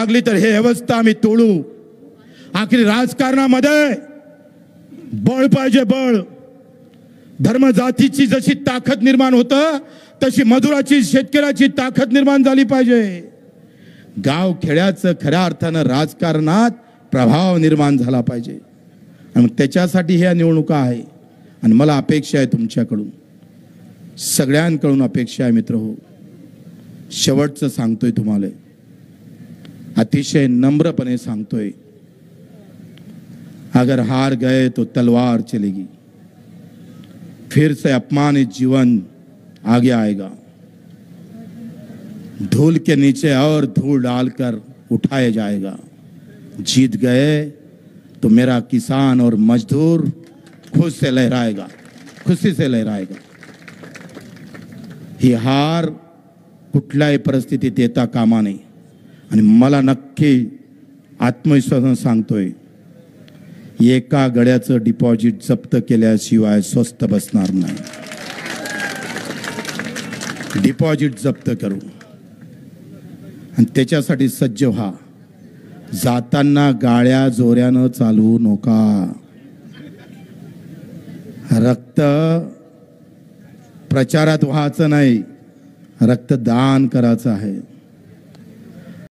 लागली तर हे अवस्था आम्ही तोडू. आखरी राजकारणामध्ये बळ पाहिजे, बळ. धर्म जातीची जशी ताकद निर्माण होतं तशी मजुराची, शेतकऱ्याची ताकद निर्माण झाली पाहिजे. गाव खेड्याचं खऱ्या अर्थानं राजकारणात प्रभाव निर्माण झाला पाहिजे. आणि त्याच्यासाठी ह्या निवडणुका आहे. आणि मला अपेक्षा आहे तुमच्याकडून, सगळ्यांकडून अपेक्षा आहे मित्र हो. शेवटचं सांगतोय तुम्हाला, अतिशय नम्रपणे सांगतोय, अगर हार गए तो तलवार चलेगी, फिर से अपमानित जीवन आगे आएगा. धूल के नीचे और धूल डालकर उठाया जाएगा. जीत गए तो मेरा किसान और मजदूर खुश से लहराएगा, खुशी से लहराएगा. ही हार कुठल्याही परिस्थितीत येता कामा नये. आणि मला नक्की आत्मविश्वासाने सांगतोय, एका गड्याचं डिपॉझिट जप्त केल्याशिवाय स्वस्त बसणार नाही. डिपॉझिट जप्त करू आणि त्याच्यासाठी सज्ज व्हा. जाताना गाड्या जोऱ्यानं चालवू नका. रक्त प्रचारात व्हायचं नाही, रक्तदान करायचं आहे.